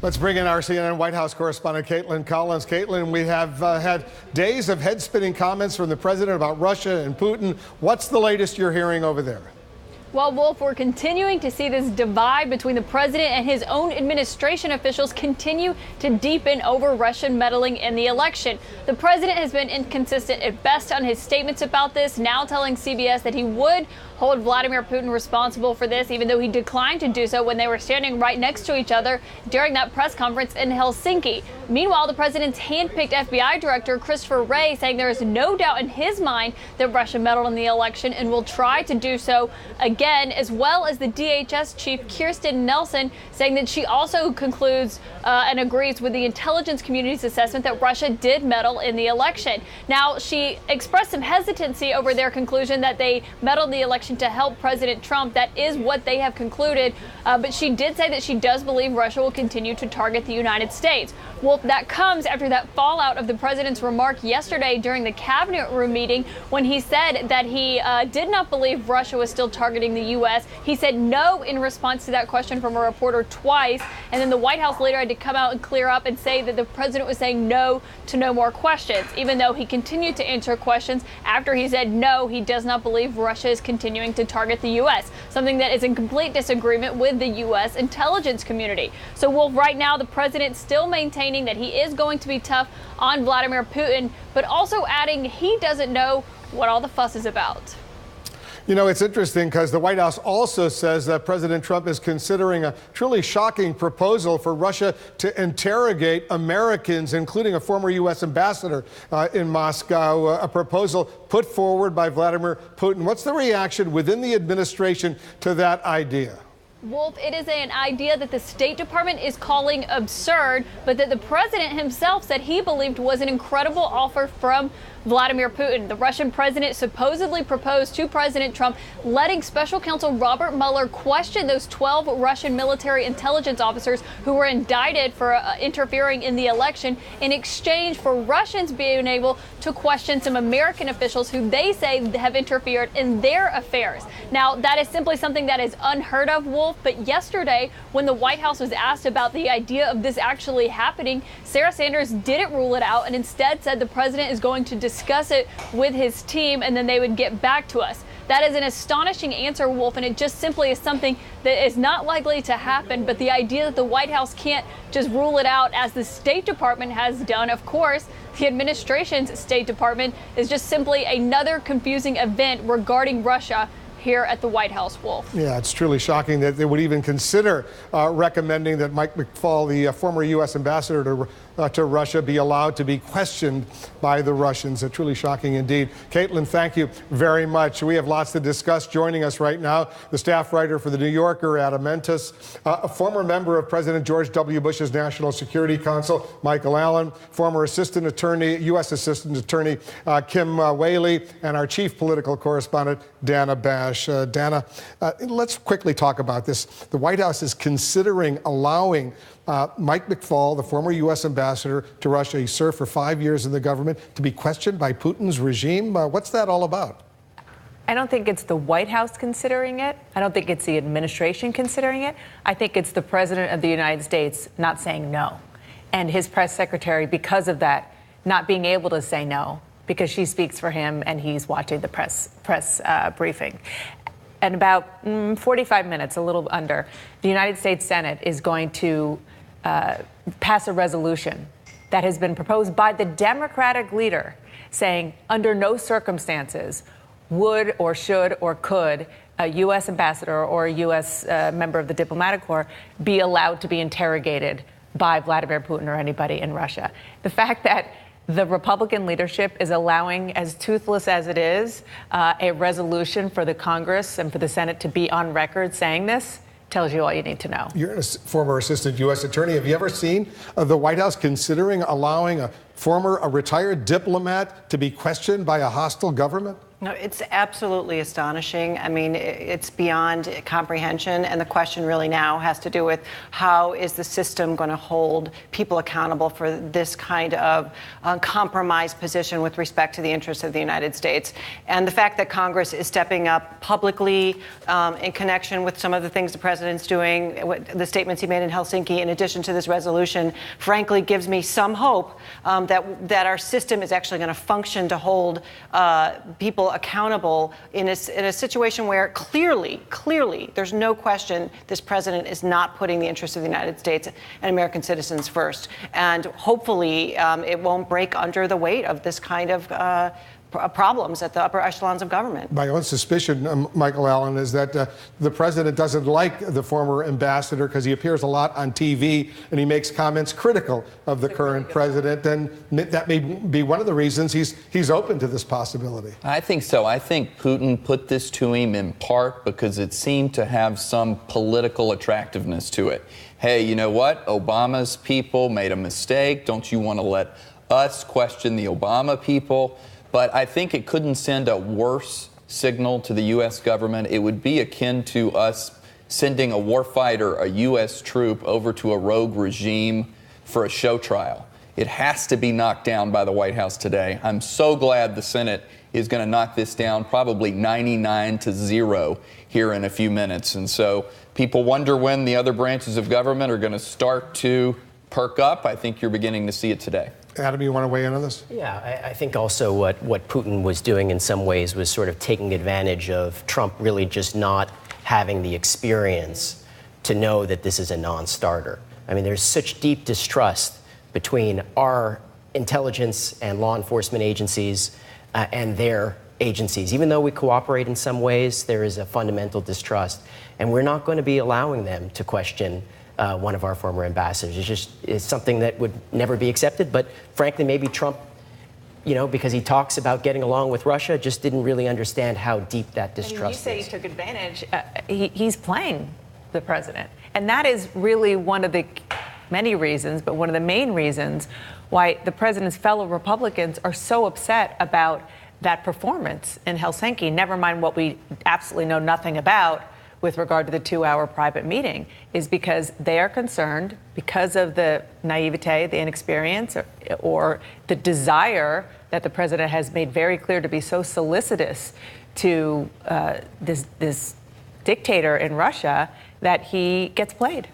Let's bring in our CNN White House correspondent, Caitlin Collins. Caitlin, we have had days of head-spinning comments from the president about Russia and Putin. What's the latest you're hearing over there? Well, Wolf, we're continuing to see this divide between the president and his own administration officials continue to deepen over Russian meddling in the election. The president has been inconsistent at best on his statements about this, now telling CBS that he would hold Vladimir Putin responsible for this, even though he declined to do so when they were standing right next to each other during that press conference in Helsinki. Meanwhile, the president's handpicked FBI director, Christopher Wray, saying there is no doubt in his mind that Russia meddled in the election and will try to do so again, as well as the DHS chief, Kirstjen Nielsen, saying that she also concludes and agrees with the intelligence community's assessment that Russia did meddle in the election. Now, she expressed some hesitancy over their conclusion that they meddled in the election to help President Trump. That is what they have concluded. But she did say that she does believe Russia will continue to target the United States. Well, that comes after that fallout of the president's remark yesterday during the cabinet room meeting when he said that he did not believe Russia was still targeting the U.S. He said no in response to that question from a reporter twice. And then the White House later had to come out and clear up and say that the president was saying no to no more questions, even though he continued to answer questions after he said no, he does not believe Russia is continuing to target the U.S., something that is in complete disagreement with the U.S. intelligence community. So, Wolf, right now the president still maintaining that he is going to be tough on Vladimir Putin, but also adding he doesn't know what all the fuss is about. You know, it's interesting because the White House also says that President Trump is considering a truly shocking proposal for Russia to interrogate Americans, including a former U.S. ambassador in Moscow, a proposal put forward by Vladimir Putin. What's the reaction within the administration to that idea? Wolf, it is an idea that the State Department is calling absurd, but that the president himself said he believed was an incredible offer from Vladimir Putin. The Russian president supposedly proposed to President Trump letting special counsel Robert Mueller question those 12 Russian military intelligence officers who were indicted for interfering in the election in exchange for Russians being able to question some American officials who they say have interfered in their affairs. Now, that is simply something that is unheard of, Wolf, but yesterday when the White House was asked about the idea of this actually happening, Sarah Sanders didn't rule it out and instead said the president is going to discuss it with his team and then they would get back to us. That is an astonishing answer, Wolf, and it just simply is something that is not likely to happen. But the idea that the White House can't just rule it out as the State Department has done, of course, the administration's State Department is just simply another confusing event regarding Russia here at the White House, Wolf. Yeah, it's truly shocking that they would even consider recommending that Mike McFaul, the former U.S. ambassador to Russia, be allowed to be questioned by the Russians. Truly shocking indeed. Caitlin, thank you very much. We have lots to discuss. Joining us right now, the staff writer for The New Yorker, Adam Mentis, a former member of President George W. Bush's National Security Council, Michael Allen, former Assistant Attorney, U.S. Assistant Attorney Kim Whaley, and our chief political correspondent, Dana Bash. Dana, let's quickly talk about this. The White House is considering allowing Mike McFaul, the former U.S. ambassador to Russia, he served for 5 years in the government, to be questioned by Putin's regime. What's that all about? I don't think it's the White House considering it. I don't think it's the administration considering it. I think it's the President of the United States not saying no. And his press secretary, because of that, not being able to say no, because she speaks for him and he's watching the press briefing. In about 45 minutes, a little under, the United States Senate is going to pass a resolution that has been proposed by the Democratic leader saying under no circumstances would or should or could a U.S. ambassador or a U.S. member of the diplomatic corps be allowed to be interrogated by Vladimir Putin or anybody in Russia. The fact that the Republican leadership is allowing, as toothless as it is, a resolution for the Congress and for the Senate to be on record saying this tells you all you need to know. You're a former assistant U.S. attorney. Have you ever seen the White House considering allowing a retired diplomat to be questioned by a hostile government? No, it's absolutely astonishing. I mean, it's beyond comprehension. And the question really now has to do with how is the system going to hold people accountable for this kind of compromised position with respect to the interests of the United States. And the fact that Congress is stepping up publicly in connection with some of the things the president's doing, the statements he made in Helsinki, in addition to this resolution, frankly, gives me some hope that our system is actually going to function to hold people accountable in a situation where clearly, there's no question this president is not putting the interests of the United States and American citizens first. And hopefully it won't break under the weight of this kind of problems at the upper echelons of government. My own suspicion, Michael Allen, is that the president doesn't like the former ambassador because he appears a lot on TV and he makes comments critical of the current president, and that may be one of the reasons he's open to this possibility. I think so. I think Putin put this to him in part because it seemed to have some political attractiveness to it. Hey, you know what? Obama's people made a mistake. Don't you want to let us question the Obama people? But I think it couldn't send a worse signal to the U.S. government. It would be akin to us sending a warfighter, a U.S. troop, over to a rogue regime for a show trial. It has to be knocked down by the White House today. I'm so glad the Senate is going to knock this down, probably 99-0 here in a few minutes. And so people wonder when the other branches of government are going to start to perk up. I think you're beginning to see it today. Adam, you want to weigh in on this? Yeah, I think also what Putin was doing in some ways was sort of taking advantage of Trump really just not having the experience to know that this is a non-starter. I mean, there's such deep distrust between our intelligence and law enforcement agencies and their agencies. Even though we cooperate in some ways, there is a fundamental distrust. And we're not going to be allowing them to question one of our former ambassadors. It's something that would never be accepted. But frankly, maybe Trump, because he talks about getting along with Russia, just didn't really understand how deep that distrust is. You say he took advantage. He's playing the president. And that is really one of the many reasons, but one of the main reasons why the president's fellow Republicans are so upset about that performance in Helsinki, never mind what we absolutely know nothing about with regard to the 2-hour private meeting, is because they are concerned because of the naivete, the inexperience, or the desire that the president has made very clear to be so solicitous to this dictator in Russia that he gets played.